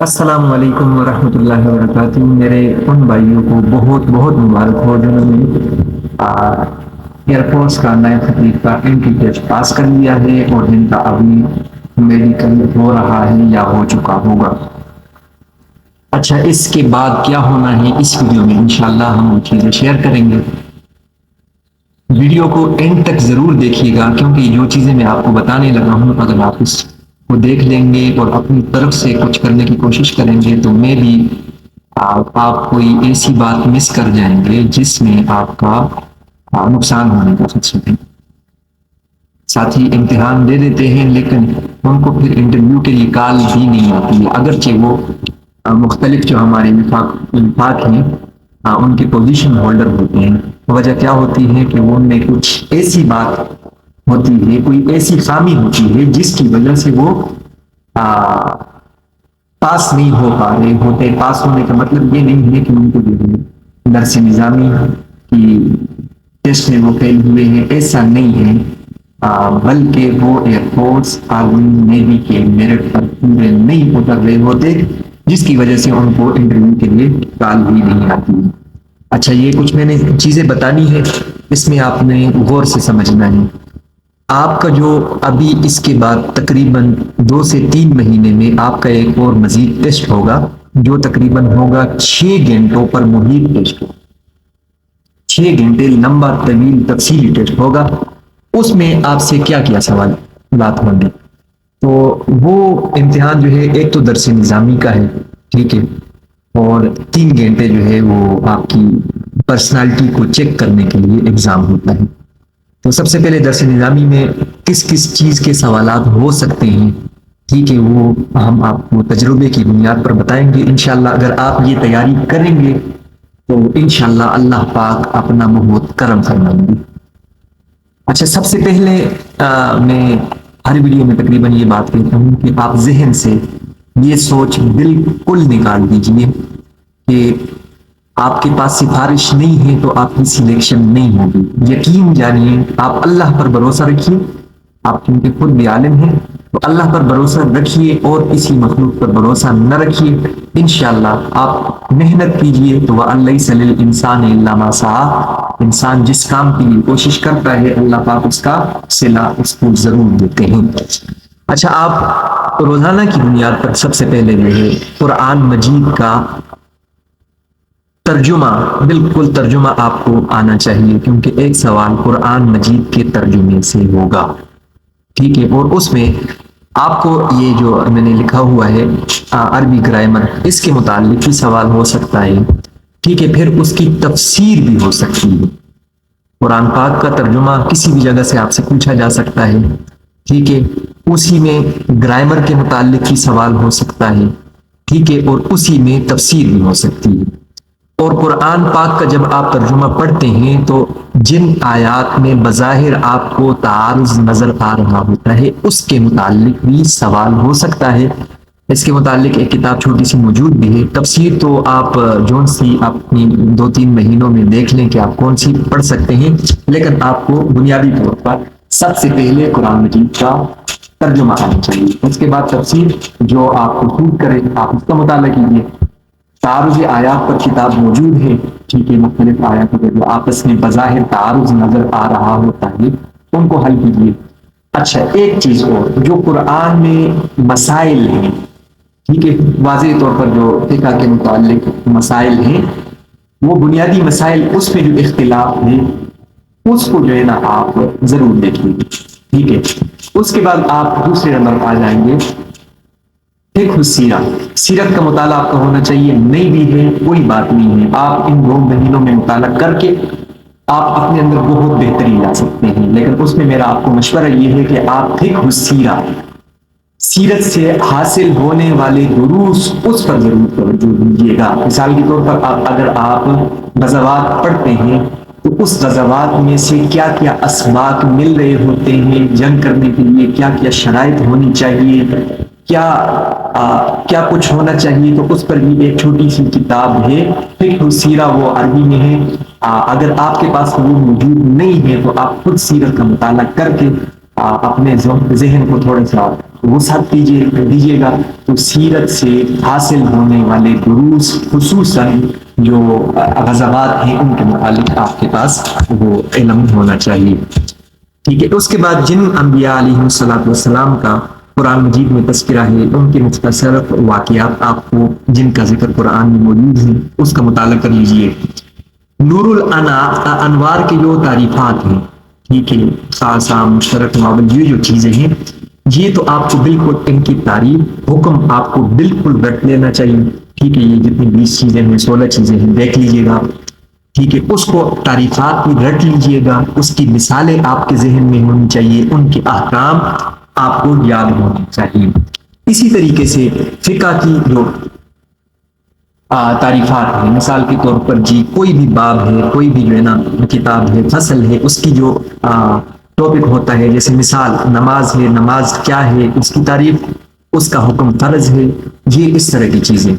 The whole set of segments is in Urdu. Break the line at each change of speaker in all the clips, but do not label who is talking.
السلام علیکم ورحمۃ اللہ وبرکاتہ۔ میرے ان بھائیوں کو بہت بہت مبارک ہو جنہوں نے ایئر فورس کا نئے خطیب کا انٹری ٹیسٹ پاس کر لیا ہے اور جن کا ابھی میڈیکل ہو رہا ہے یا ہو چکا ہوگا۔ اچھا، اس کے بعد کیا ہونا ہے اس ویڈیو میں انشاءاللہ ہم وہ چیزیں شیئر کریں گے۔ ویڈیو کو اینڈ تک ضرور دیکھیے گا، کیونکہ جو چیزیں میں آپ کو بتانے لگا ہوں اگر آپ اس کو دیکھ لیں گے اور اپنی طرف سے کچھ کرنے کی کوشش کریں گے تو میں بھی آپ کوئی ایسی بات مس کر جائیں گے جس میں آپ کا نقصان ہونے کا خدشہ ہے۔ ساتھی امتحان دے دیتے ہیں لیکن ان کو پھر انٹرویو کے لیے کال بھی نہیں آتی ہے، اگرچہ وہ مختلف جو ہمارے وفاق ہیں ان کے پوزیشن ہولڈر ہوتے ہیں۔ وجہ کیا ہوتی ہے کہ وہ ان میں کچھ ایسی بات ہوتی ہے، کوئی ایسی خامی ہوتی ہے جس کی وجہ سے وہ پاس نہیں ہو پا رہے ہوتے۔ پاس ہونے کا مطلب یہ نہیں ہے کہ ان کو جو ہے درس نظامی کی ٹیسٹ میں وہ فیل ہوئے ہیں، ایسا نہیں ہے، بلکہ وہ ایئر فورس آرمی نیوی کے میرٹ پر پورے نہیں اتر رہے ہوتے، جس کی وجہ سے ان کو انٹرویو کے لیے کال بھی نہیں آتی ہے۔ اچھا، یہ کچھ میں نے چیزیں بتانی ہے، اس میں آپ نے غور سے سمجھنا ہے۔ آپ کا جو ابھی اس کے بعد تقریباً 2 سے 3 مہینے میں آپ کا ایک اور مزید ٹیسٹ ہوگا، جو تقریباً ہوگا 6 گھنٹوں پر محیط ٹیسٹ، 6 گھنٹے لمبا طویل تفصیلی ٹیسٹ ہوگا۔ اس میں آپ سے کیا کیا سوالات ہوں گے؟ تو وہ امتحان جو ہے ایک تو درس نظامی کا ہے، ٹھیک ہے، اور 3 گھنٹے جو ہے وہ آپ کی پرسنالٹی کو چیک کرنے کے لیے ایگزام ہوتا ہے۔ تو سب سے پہلے درس نظامی میں کس کس چیز کے سوالات ہو سکتے ہیں، ٹھیک ہے، وہ ہم آپ کو تجربے کی بنیاد پر بتائیں گے انشاءاللہ۔ اگر آپ یہ تیاری کریں گے تو انشاءاللہ اللہ پاک اپنا بہت کرم فرمائیں گے۔ اچھا، سب سے پہلے میں ہر ویڈیو میں تقریباً یہ بات کہتا ہوں کہ آپ ذہن سے یہ سوچ بالکل نکال دیجئے کہ آپ کے پاس سفارش نہیں ہے تو آپ کی سلیکشن نہیں ہوگی۔ یقین جانیے، آپ اللہ پر بھروسہ رکھیے، آپ کیونکہ خود بھی عالم ہیں تو اللہ پر بھروسہ رکھیے اور کسی مخلوق پر بھروسہ نہ رکھیے۔ انشاءاللہ آپ محنت کیجئے تو وَأَلَّيْسَ لِلْإِنسَانِ إِلَّا مَا سَعَىٰ، انسان جس کام کے لیے کوشش کرتا ہے اللہ پاک اس کا صلہ اس کو ضرور دیتے ہیں۔ اچھا، آپ روزانہ کی بنیاد پر سب سے پہلے جو ہے قرآن مجید کا ترجمہ، بالکل ترجمہ آپ کو آنا چاہیے، کیونکہ ایک سوال قرآن مجید کے ترجمے سے ہوگا، ٹھیک ہے، اور اس میں آپ کو یہ جو میں نے لکھا ہوا ہے عربی گرامر، اس کے متعلق بھی سوال ہو سکتا ہے، ٹھیک ہے، پھر اس کی تفسیر بھی ہو سکتی ہے۔ قرآن پاک کا ترجمہ کسی بھی جگہ سے آپ سے پوچھا جا سکتا ہے، ٹھیک ہے، اسی میں گرامر کے متعلق بھی سوال ہو سکتا ہے، ٹھیک ہے، اور اسی میں تفسیر بھی ہو سکتی ہے۔ اور قرآن پاک کا جب آپ ترجمہ پڑھتے ہیں تو جن آیات میں بظاہر آپ کو تعارض نظر آ رہا ہوتا ہے اس کے متعلق بھی سوال ہو سکتا ہے۔ اس کے متعلق ایک کتاب چھوٹی سی موجود بھی ہے، تفسیر تو آپ جون سی اپنی 2-3 مہینوں میں دیکھ لیں کہ آپ کون سی پڑھ سکتے ہیں، لیکن آپ کو بنیادی طور پر سب سے پہلے قرآن مجید کا ترجمہ آنا چاہیے، اس کے بعد تفسیر جو آپ کو سوٹ کرے آپ اس کا مطالعہ کیجیے۔ تعارض آیات پر کتاب موجود ہے، ٹھیک ہے، مختلف آیات پر جو آپس میں بظاہر تعارض نظر آ رہا ہوتا ہے ان کو حل کیجیے۔ اچھا، ایک چیز اور، جو قرآن میں مسائل ہیں، ٹھیک ہے، واضح طور پر جو فقہ کے متعلق مسائل ہیں، وہ بنیادی مسائل اس میں جو اختلاف ہیں اس کو جو ہے نا آپ ضرور دیکھیے، ٹھیک ہے۔ اس کے بعد آپ دوسرے نمبر پر آ جائیں گے فقہ السیرت، سیرت کا مطالعہ آپ کا ہونا چاہیے، نہیں بھی ہے کوئی بات نہیں ہے، آپ ان 2 مہینوں میں مطالعہ کر کے آپ اپنے اندر بہت بہتری لا سکتے ہیں، لیکن اس میں میرا آپ کو مشورہ یہ ہے کہ آپ فقہ السیرت، سیرت سے حاصل ہونے والے دروس اس پر ضرور توجہ دیجیے گا۔ مثال کے طور پر اگر آپ غزوات پڑھتے ہیں تو اس غزوات میں سے کیا کیا اسباق مل رہے ہوتے ہیں جنگ کرنے کے لیے، کیا کیا شرائط ہونی چاہیے، کیا کچھ ہونا چاہیے، تو اس پر بھی ایک چھوٹی سی کتاب ہے فقہ السیرہ، وہ عربی میں ہے۔ اگر آپ کے پاس وہ موجود نہیں ہے تو آپ خود سیرت کا مطالعہ کر کے اپنے ذہن کو تھوڑا سا وسعت دیجیے گا، تو سیرت سے حاصل ہونے والے دروس خصوصاً جو غزوات ہیں ان کے متعلق آپ کے پاس وہ علم ہونا چاہیے. ٹھیک ہے. اس کے بعد جن انبیاء علیہ الصلوۃ والسلام کا قرآن مجید میں تذکرہ ہے، ان کے مختصر واقعات آپ کو جن کا ذکر قرآن میں موجود ہے اس کا مطالعہ کر لیجئے. نور انوار کی جو تعریفات ہیں، ٹھیک ہے، خاصا مشترک معاون، یہ جو چیزیں ہیں یہ تو آپ کو بالکل ان کی تعریف حکم آپ کو بالکل رٹ لینا چاہیے. ٹھیک ہے. یہ جتنی 20 چیزیں ہیں 16 چیزیں ہیں دیکھ لیجئے گا. ٹھیک ہے. اس کو تعریفات بھی رٹ لیجئے گا، اس کی مثالیں آپ کے ذہن میں ہونی چاہیے، ان کے احکام آپ کو یاد ہونے چاہیے. اسی طریقے سے فقہ کی جو تعریفات ہیں، مثال کے طور پر جی کوئی بھی باب ہے، کوئی بھی جو ہے نا کتاب ہے، فصل ہے، اس کی جو ٹاپک ہوتا ہے، جیسے مثال نماز ہے، نماز کیا ہے، اس کی تعریف، اس کا حکم فرض ہے، یہ اس طرح کی چیزیں.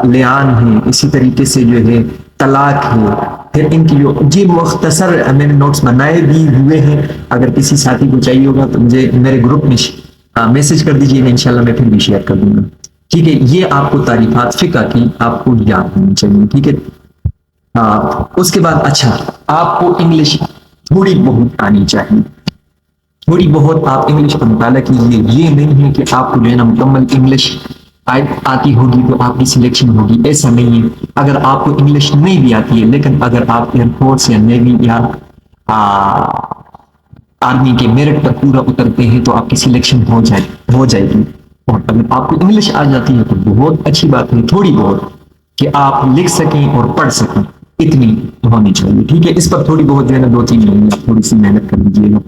لیان ہے، اسی طریقے سے جو ہے طلاق ہے. پھر ان کی جو جی مختصر میں نے نوٹس بنائے بھی ہوئے ہیں، اگر کسی ساتھی کو چاہیے ہوگا تو مجھے میرے گروپ میں میسج کر دیجیے گا، انشاءاللہ میں پھر بھی شیئر کر دوں گا. ٹھیک ہے. یہ آپ کو تعریفات فقہ کی آپ کو یاد ہونی چاہیے. ٹھیک ہے. اس کے بعد اچھا آپ کو انگلش تھوڑی بہت آنی چاہیے. تھوڑی بہت آپ انگلش کا مطالعہ کیجیے. یہ نہیں ہے کہ آپ کو جو ہے نا مکمل انگلش آتی ہوگی تو آپ کی سلیکشن ہوگی، ایسا نہیں ہے. اگر آپ کو انگلش نہیں بھی آتی ہے، لیکن اگر آپ ایئر فورس یا نیوی یا آرمی کے میرٹ پر پورا اترتے ہیں تو آپ کی سلیکشن ہو جائے گی. اور اگر آپ کو انگلش آ جاتی ہے تو بہت اچھی بات ہے، تھوڑی بہت کہ آپ لکھ سکیں اور پڑھ سکیں، اتنی ہونی چاہیے. ٹھیک ہے. اس پر تھوڑی بہت جو ہے نا 2-3 مہینے تھوڑی سی محنت کر لیجیے گا.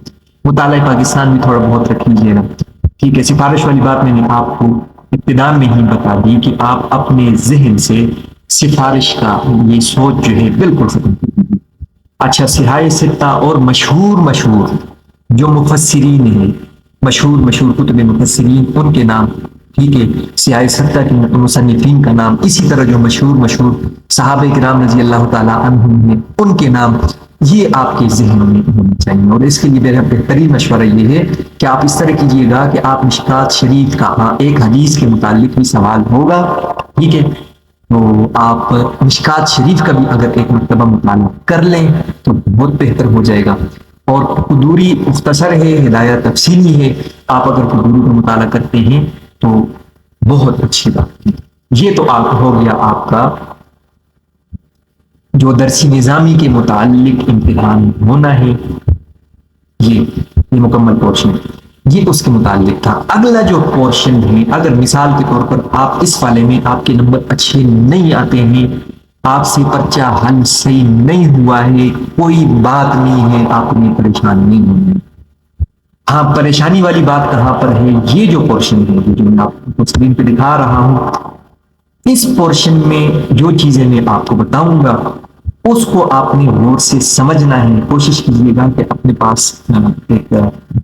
مطالعہ پاکستان بھی تھوڑا بہت رکھ لیجیے گا. ٹھیک ہے. سفارش والی بات میں نے آپ کو ابتدا میں ہی بتا دی کہ آپ اپنے ذہن سے سفارش کا یہ سوچ جو ہے بالکل ختم کر دیجیے. اچھا سیاہ ستہ اور مشہور جو مفسرین ہیں، مشہور کتب مفسرین، ان کے نام. ٹھیک ہے. سیاہ ستہ کے مصنفین کا نام، اسی طرح جو مشہور صحابہ کرام رضی اللہ تعالیٰ عنہم ہیں ان کے نام، یہ آپ کے ذہن میں ہونے چاہیے. اور اس کے لیے میرا بہترین مشورہ یہ ہے کہ آپ اس طرح کیجیے گا کہ آپ مشکات شریف کا ایک حدیث کے متعلق بھی سوال ہوگا. ٹھیک ہے. تو آپ مشکات شریف کا بھی اگر ایک مرتبہ مطالعہ کر لیں تو بہت بہتر ہو جائے گا. اور قدوری مختصر ہے، ہدایہ تفصیلی ہے. آپ اگر قدوری کا مطالعہ کرتے ہیں تو بہت اچھی بات ہے. یہ تو آپ ہو گیا آپ کا جو درسی نظامی کے متعلق امتحان ہونا ہے، یہ مکمل پورشن یہ اس کے متعلق تھا. اگلا جو پورشن ہے، اگر مثال کے طور پر آپ اس والے میں آپ کے نمبر اچھے نہیں آتے ہیں، آپ سے پرچہ حل صحیح نہیں ہوا ہے، کوئی بات نہیں ہے، آپ نے پریشان نہیں ہونا ہے. ہاں پریشانی والی بات کہاں پر ہے؟ یہ جو پورشن ہے جو میں آپ کو اسکرین پہ دکھا رہا ہوں، اس پورشن میں جو چیزیں میں آپ کو بتاؤں گا اس کو آپ نے غور سے سمجھنا ہے. کوشش کیجیے گا کہ اپنے پاس ایک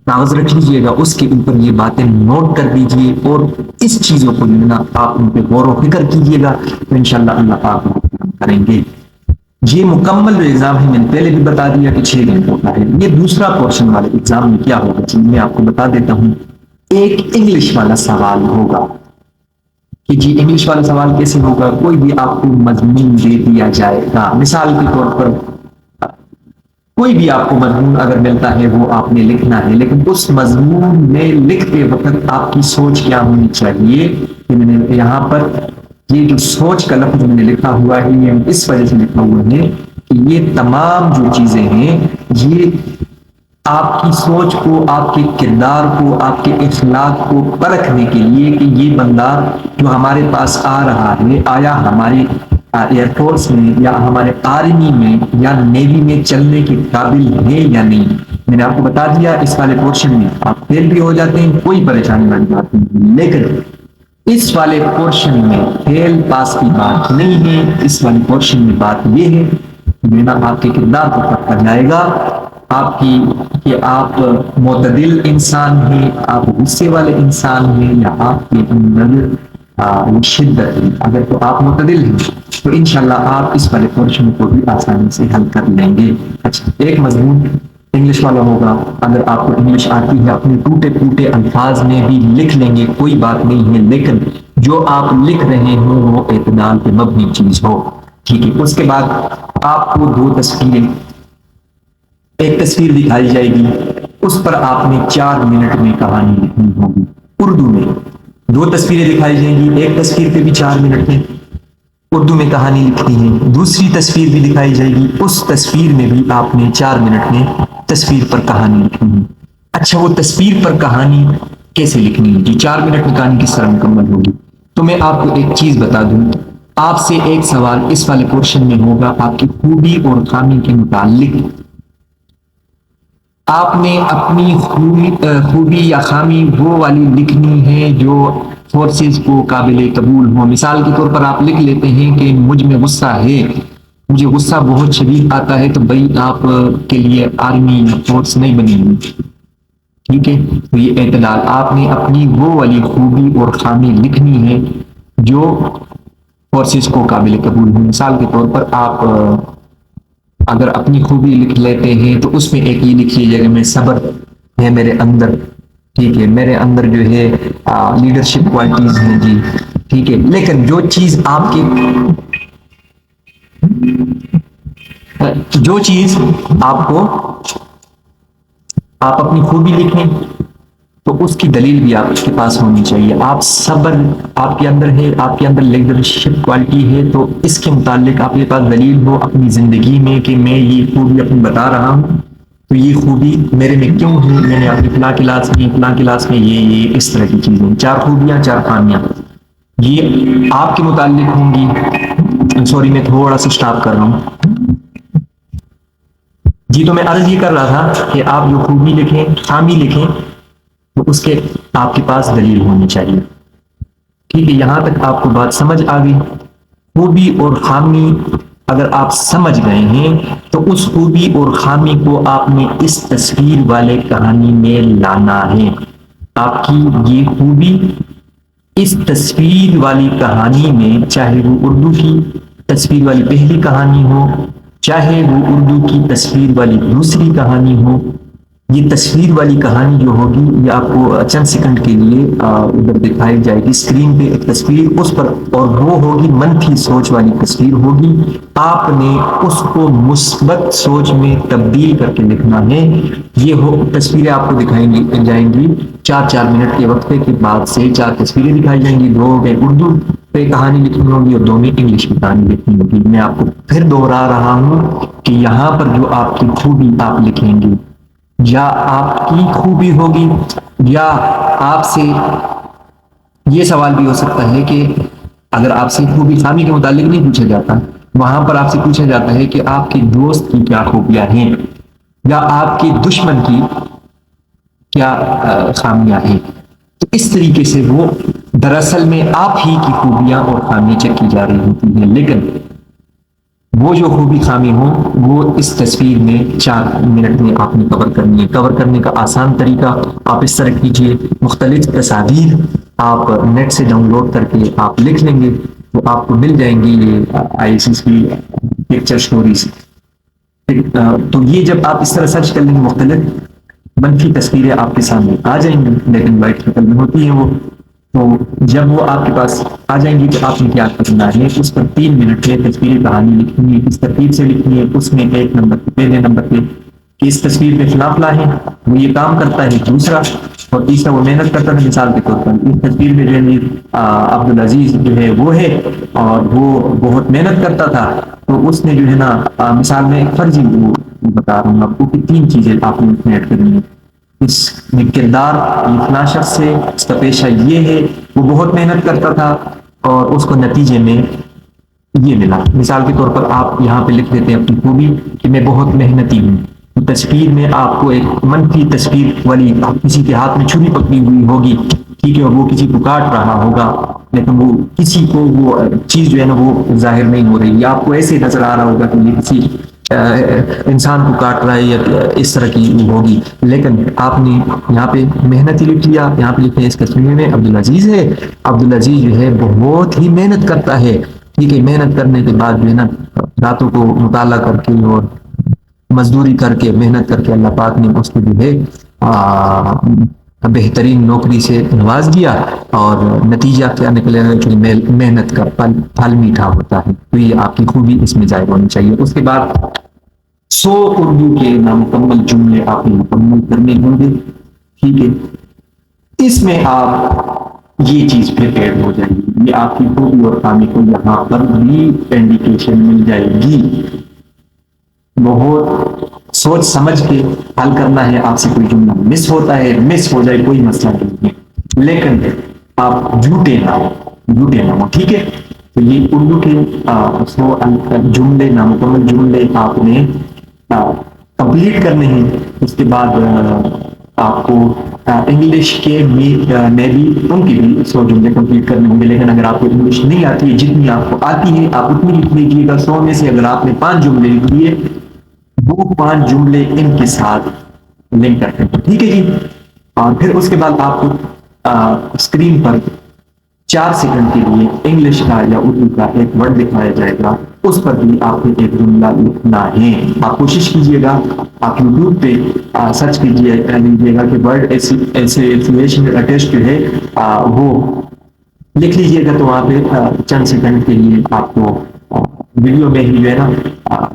کاغذ رکھ لیجیے گا، اس کے اوپر یہ باتیں نوٹ کر دیجیے اور اس چیزوں کو جو ہے نا آپ ان پہ غور و فکر کیجیے گا تو انشاءاللہ اللہ پاک کریں گے. یہ مکمل جو ایگزام ہے میں نے پہلے بھی بتا دیا کہ 6 گھنٹوں کا ہے. یہ دوسرا پورشن والے ایگزام میں کیا ہوگا جی میں آپ کو بتا دیتا ہوں. ایک انگلش والا سوال ہوگا کہ جی انگلش والا سوال کیسے ہوگا؟ کوئی بھی آپ کو مضمون دے دیا جائے گا، مثال کے طور پر کوئی بھی آپ کو مضمون اگر ملتا ہے وہ آپ نے لکھنا ہے، لیکن اس مضمون میں لکھتے وقت آپ کی سوچ کیا ہونی چاہیے کہ میں نے یہاں پر یہ جو سوچ کا لفظ میں نے لکھا ہوا ہے یہ اس وجہ سے لکھا ہوا ہے کہ یہ تمام جو چیزیں ہیں یہ آپ کی سوچ کو، آپ کے کردار کو، آپ کے اخلاق کو پرکھنے کے لیے کہ یہ بندہ جو ہمارے پاس آ رہا ہے آیا ہماری ایئر فورس میں یا ہمارے آرمی میں یا نیوی میں چلنے کے قابل ہے یا نہیں. میں نے آپ کو بتا دیا اس والے پورشن میں آپ فیل بھی ہو جاتے ہیں، کوئی پریشانی والی بات نہیں، لیکن اس والے پورشن میں فیل پاس کی بات نہیں ہے. اس والے پورشن میں بات یہ ہے کہ آپ کے کردار کو پرکھا جائے گا، آپ کی کہ آپ معتدل انسان ہیں، آپ غصے والے انسان ہیں یا آپ کے اندر شدت ہے. اگر تو آپ معتدل ہیں تو انشاءاللہ آپ اس والے پورشن کو بھی آسانی سے حل کر لیں گے. اچھا ایک مضمون انگلش والا ہوگا، اگر آپ کو انگلش آتی ہے اپنے ٹوٹے پھوٹے الفاظ میں بھی لکھ لیں گے، کوئی بات نہیں ہے، لیکن جو آپ لکھ رہے ہوں وہ اعتدال پہ مبنی چیز ہو، ٹھیک ہے۔ اس کے بعد آپ کو دو تصویریں، ایک تصویر دکھائی جائے گی، اس پر آپ نے 4 منٹ میں کہانی لکھنی ہوگی اردو میں۔ دو تصویریں دکھائی جائیں گی، ایک تصویر پہ بھی 4 منٹ میں اردو میں کہانی لکھنی ہے، دوسری تصویر بھی دکھائی جائے گی، اس تصویر میں بھی آپ نے 4 منٹ میں تصویر پر کہانی لکھنی ہے۔ اچھا، وہ تصویر پر کہانی کیسے لکھنی ہے جی؟ 4 منٹ میں کہانی کس طرح مکمل ہوگی؟ تو میں آپ کو ایک چیز بتا دوں، آپ سے ایک سوال اس والے پورشن میں ہوگا آپ کی خوبی اور خامی کے متعلق، آپ نے اپنی خوبی یا خامی وہ والی لکھنی ہے جو فورسز کو قابل قبول ہو۔ مثال کے طور پر آپ لکھ لیتے ہیں کہ مجھ میں غصہ ہے، مجھے غصہ بہت شدید آتا ہے، تو بھائی آپ کے لیے آرمی فورس نہیں بنی ہوئی، ٹھیک ہے۔ تو یہ اعتدال، آپ نے اپنی وہ والی خوبی اور خامی لکھنی ہے جو فورسز کو قابل قبول ہو۔ مثال کے طور پر آپ اگر اپنی خوبی لکھ لیتے ہیں تو اس میں ایک یہ لکھیے جائے گا میں صبر ہے میرے اندر، ٹھیک ہے، میرے اندر جو ہے لیڈرشپ کوالٹیز ہیں جی، ٹھیک ہے۔ لیکن جو چیز آپ کی، جو چیز آپ کو، آپ اپنی خوبی لکھیں تو اس کی دلیل بھی آپ کے پاس ہونی چاہیے۔ آپ صبر آپ کے اندر ہے، آپ کے اندر لیڈرشپ کوالٹی ہے، تو اس کے متعلق آپ کے پاس دلیل ہو اپنی زندگی میں کہ میں یہ خوبی اپنی بتا رہا ہوں، تو یہ خوبی میرے میں کیوں ہے، میں نے اپنی فلاں کلاس میں یہ اس طرح کی چیزیں، 4 خوبیاں 4 خامیاں یہ آپ کے متعلق ہوں گی۔ سوری میں تھوڑا سا اسٹاپ کر رہا ہوں جی۔ تو میں عرض یہ کر رہا تھا کہ آپ جو خوبی لکھیں، خامی لکھیں، تو اس کے آپ کے پاس دلیل ہونی چاہیے، ٹھیک ہے۔ یہاں تک آپ کو بات سمجھ آ گئی؟ خوبی اور خامی اگر آپ سمجھ گئے ہیں تو اس خوبی اور خامی کو آپ نے اس تصویر والے کہانی میں لانا ہے۔ آپ کی یہ خوبی اس تصویر والی کہانی میں، چاہے وہ اردو کی تصویر والی پہلی کہانی ہو، چاہے وہ اردو کی تصویر والی دوسری کہانی ہو، یہ تصویر والی کہانی جو ہوگی یہ آپ کو چند سیکنڈ کے لیے ادھر دکھائی جائے گی اسکرین پہ ایک تصویر، اس پر، اور وہ ہوگی منفی سوچ والی تصویر ہوگی۔ آپ نے اس کو مثبت سوچ میں تبدیل کر کے لکھنا ہے۔ یہ تصویریں آپ کو دکھائی جائیں گی 4 منٹ کے وقفے کے بعد سے 4 تصویریں دکھائی جائیں گی، 2 میں اردو پہ کہانی لکھنی ہوگی اور 2 میں انگلش پہ کہانی لکھنی ہوگی۔ میں آپ کو پھر دوہرا رہا ہوں کہ یہاں پر جو آپ کی خوبی آپ لکھیں گے، یا آپ کی خوبی ہوگی، یا آپ سے یہ سوال بھی ہو سکتا ہے کہ اگر آپ سے خوبی خامی کے متعلق نہیں پوچھا جاتا، وہاں پر آپ سے پوچھا جاتا ہے کہ آپ کے دوست کی کیا خوبیاں ہیں، یا آپ کے دشمن کی کیا خامیاں ہیں۔ تو اس طریقے سے وہ دراصل میں آپ ہی کی خوبیاں اور خامیاں چیک کی جا رہی ہوتی ہیں، لیکن وہ جو خوبی خامی ہو وہ اس تصویر میں 4 منٹ میں آپ نے کور کرنی ہے۔ کور کرنے کا آسان طریقہ آپ اس طرح کیجئے، مختلف تصاویر آپ نیٹ سے ڈاؤن لوڈ کر کے آپ لکھ لیں گے تو آپ کو مل جائیں گی یہ ISIS کی پکچر سٹوریز۔ تو یہ جب آپ اس طرح سرچ کر لیں گے مختلف منفی تصویریں آپ کے سامنے آ جائیں گی، بلیک اینڈ وائٹ شکل میں ہوتی ہیں وہ، تو جب وہ آپ کے پاس آ جائیں گی تو آپ نے کیا کرنا ہے، اس پر 3 منٹ میں تصویری کہانی لکھنی ہے، اس ترتیب سے لکھنی ہے، اس میں 1 نمبر پہ، پہلے نمبر پہ کہ اس تصویر پہ فلاں فلاں ہے، وہ یہ کام کرتا ہے، دوسرا اور تیسرا وہ محنت کرتا ہے۔ مثال کے طور پر اس تصویر میں جو ہے عبدالعزیز جو ہے وہ ہے اور وہ بہت محنت کرتا تھا، تو اس نے جو ہے نا مثال میں ایک فرضی وہ بتا رہا ہوں آپ کو کہ 3 چیزیں آپ نے ایڈ کرنی ہے۔ اس میں کردار فلاں شخص سے، اس کا پیشہ یہ ہے، وہ بہت محنت کرتا تھا اور اس کو نتیجے میں یہ ملا۔ مثال کے طور پر آپ یہاں پہ لکھ دیتے ہیں اپنی خوبی کہ میں بہت محنتی ہوں، تصویر میں آپ کو ایک منفی تصویر والی، کسی کے ہاتھ میں چھری پکڑی ہوئی ہوگی، ٹھیک ہے، اور وہ کسی کو کاٹ رہا ہوگا، لیکن وہ کسی کو وہ چیز جو ہے نا وہ ظاہر نہیں ہو رہی، یا آپ کو ایسے نظر آ رہا ہوگا کہ یہ کسی انسان کو کاٹ رہا ہے یا اس طرح کی ہوگی، لیکن آپ نے یہاں پہ محنت ہی لکھ لیا۔ یہاں پہ لکھے ہیں اس تصویر میں عبدالعزیز ہے، عبدالعزیز جو ہے بہت ہی محنت کرتا ہے، ٹھیک ہے، محنت کرنے کے بعد جو ہے نا راتوں کو مطالعہ کر کے اور مزدوری کر کے محنت کر کے اللہ پاک نے اس کو جو ہے بہترین نوکری سے نواز دیا، اور نتیجہ کیا نکلے گا کہ محنت کا پھل میٹھا ہوتا ہے۔ تو یہ آپ کی خوبی اس میں ظاہر ہونی چاہیے۔ اس کے بعد 100 اردو کے نامکمل جملے آپ نے مکمل کرنے ہوں گے، ٹھیک ہے۔ اس میں آپ یہ چیز پریپیئر ہو جائے گی، یہ آپ کی خوبی اور خامی کو یہاں پر بھی انڈیکیشن مل جائے گی۔ بہت سوچ سمجھ کے حل کرنا ہے۔ آپ سے کوئی جملہ مس ہوتا ہے، مس ہو جائے کوئی مسئلہ نہیں ہے، لیکن آپ جھوٹے نہ ہو، ٹھیک ہے۔ تو یہ اردو کے 100 جملے، نامکمل جملے آپ نے کمپلیٹ کرنے ہیں۔ اس کے بعد آپ کو انگلش کے میں بھی ان کے بھی 100 جملے کمپلیٹ کرنے ہوں گے، لیکن اگر آپ کو انگلش نہیں آتی ہے، جتنی آپ کو آتی ہے آپ اتنی لکھ لیجیے گا۔ 100 میں سے اگر آپ نے 5 جملے لکھ لیے، وہ 5 جملے ان کے ساتھ لنک کرتے ہیں، ٹھیک ہے جی۔ اور پھر اس کے بعد آپ کو اسکرین پر 4 سیکنڈ کے لیے انگلش کا یا اردو کا ایک ورڈ دکھایا جائے گا، اس پر بھی آپ کو ایک جملہ لکھنا ہے۔ آپ کوشش کیجیے گا، آپ یوٹیوب پہ سرچ کیجیے گا کہ ورڈ ایسوسیشن اٹیچ جو ہے وہ لکھ لیجیے گا، تو وہاں پہ چند سیکنڈ کے لیے آپ کو ویڈیو میں ہی جو ہے نا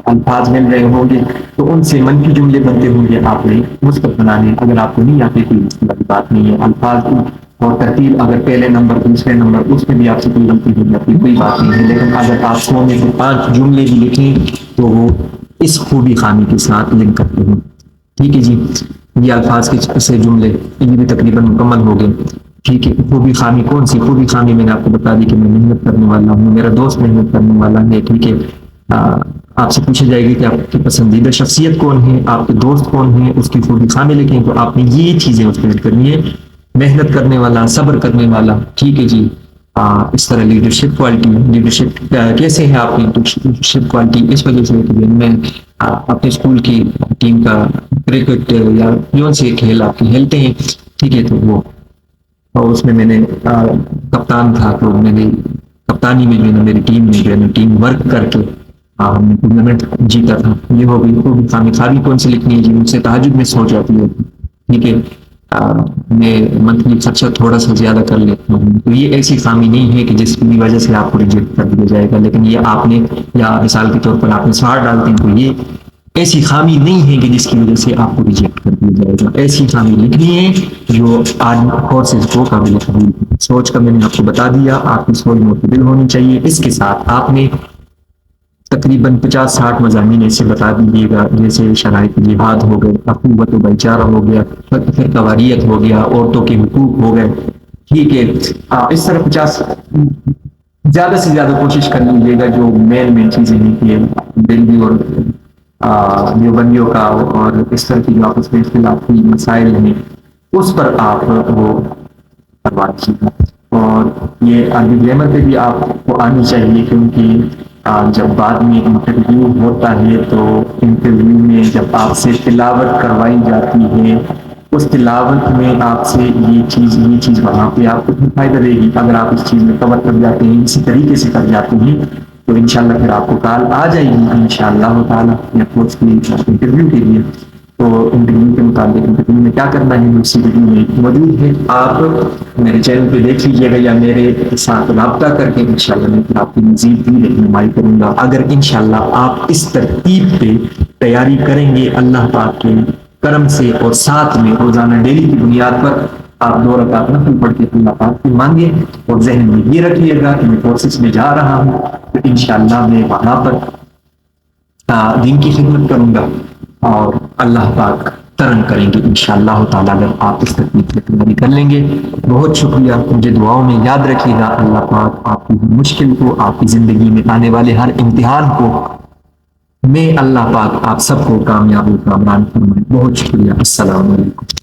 الفاظ مل رہے ہوں گے، تو ان سے منفی جملے بنتے ہوں گے، آپ نے مثبت بنانے۔ اگر آپ کو نہیں آتے کوئی اس کی بات نہیں ہے، الفاظ اور ترتیب اگر پہلے نمبر دوسرے نمبر اس میں بھی آپ سے کوئی غلطی ہو جاتی کوئی بات نہیں ہے، لیکن اگر آپ 100 میں سے 5 جملے بھی لکھیں تو وہ اس خوبی خامی کے ساتھ لنک کرتے ہیں، ٹھیک ہے جی۔ یہ الفاظ کے سے جملے یہ بھی تقریباً مکمل ہو گئے، ٹھیک ہے۔ خوبی خامی کون سی؟ خوبی خامی میں نے آپ کو بتا دی کہ میں محنت کرنے والا ہوں، میرا دوست محنت کرنے والا ہے، ٹھیک ہے۔ آپ سے پوچھا جائے گی کہ آپ کی پسندیدہ شخصیت کون ہے، آپ کے دوست کون ہیں، اس کی خوبی خامی لکھیں، تو آپ نے یہ چیزیں اس میں کرنی ہے۔ محنت کرنے والا، صبر کرنے والا، ٹھیک ہے جی۔ اس طرح لیڈرشپ کوالٹی، لیڈرشپ کیسے ہے آپ کی لیڈرشپ کوالٹی؟ اس وجہ سے کہ میں اپنے اسکول کی ٹیم کا کرکٹ یا کون سے کھیل آپ کھیلتے ہیں، ٹھیک ہے، تو وہ اور اس میں نے کپتان تھا، تو میں نے کپتانی میں جو ہے نا میری ٹیم میں جو ہے نا ٹیم ورک کر کے ہم نے ٹورنامنٹ جیتا تھا۔ یہ ہو گئی خوبی خامی۔ خامی کون سی لکھنی ہے جی؟ مجھ سے تہجد میں سو جاتی ہے، ٹھیک ہے۔ میں منتھلی خرچہ تھوڑا سا زیادہ کر لیتا ہوں، تو یہ ایسی خامی نہیں ہے کہ جس کی وجہ سے آپ کو ریجیکٹ کر دیا جائے گا، لیکن یہ آپ نے یا مثال کے طور پر آپ نے سوار ڈالتے ہیں، تو یہ ایسی خامی نہیں ہے کہ جس کی وجہ سے آپ کو ریجیکٹ کر دیا جائے گا۔ ایسی خامی لکھنی ہے جو کورسز کو قابل قبول۔ سوچ کا میں نے آپ کو بتا دیا، آپ کی سوچ معتدل ہونی چاہیے۔ اس کے ساتھ آپ نے تقریباً 50-60 مضامین ایسے بتا دیجیے گا، جیسے شرائط جہاد ہو گئے، اخوت و بھائی چارہ ہو گیا، پھر قواریت ہو گیا، عورتوں کے حقوق ہو گئے، ٹھیک ہے۔ اس طرح 50 زیادہ سے زیادہ کوشش کر لیجیے گا جو مین چیزیں ہیں کہ دلی اور دیوبندیوں کا اور اس طرح کی جو آپس میں اختلافی مسائل ہیں اس پر آپ وہ کروا دیجیے گا۔ اور یہ عربی گرامر پہ بھی آپ کو آنی چاہیے، کیونکہ جب بعد میں انٹرویو ہوتا ہے تو انٹرویو میں جب آپ سے تلاوت کروائی جاتی ہے، اس تلاوت میں آپ سے یہ چیز وہاں پہ آپ کو فائدہ دے گی۔ اگر آپ اس چیز میں کور کر جاتے ہیں، اسی طریقے سے کر جاتے ہیں، تو انشاءاللہ پھر آپ کو کال آ جائے گی انشاءاللہ تعالیٰ ایئرپورٹس کی انٹرویو کے لیے۔ تو انٹرویو کے متعلق انٹرویو میں کیا کرنا ہے اسی ویڈیو میں موجود ہے، آپ میرے چینل پہ دیکھ لیجیے گا یا میرے ساتھ رابطہ کر کے انشاءاللہ میں آپ کی مزید بھی رہنمائی کروں گا۔ اگر انشاءاللہ آپ اس ترتیب پہ تیاری کریں گے اللہ پاک کے کرم سے، اور ساتھ میں روزانہ ڈیلی کی بنیاد پر آپ 2 رکعت نفل پڑھ کے اللہ پاک سے مانگے، اور ذہن میں یہ رکھیے گا کہ میں کورسز میں جا رہا ہوں تو انشاءاللہ میں وہاں پر دین کی خدمت کروں گا، اور اللہ پاک ترن کریں گے انشاءاللہ تعالیٰ اگر آپ اس ترتیب سے تیاری کر لیں گے۔ بہت شکریہ، مجھے دعاؤں میں یاد رکھیے گا۔ اللہ پاک آپ کی مشکل کو، آپ کی زندگی میں آنے والے ہر امتحان کو میں اللہ پاک آپ سب کو کامیاب و کامران فرمائے۔ بہت شکریہ، السلام علیکم۔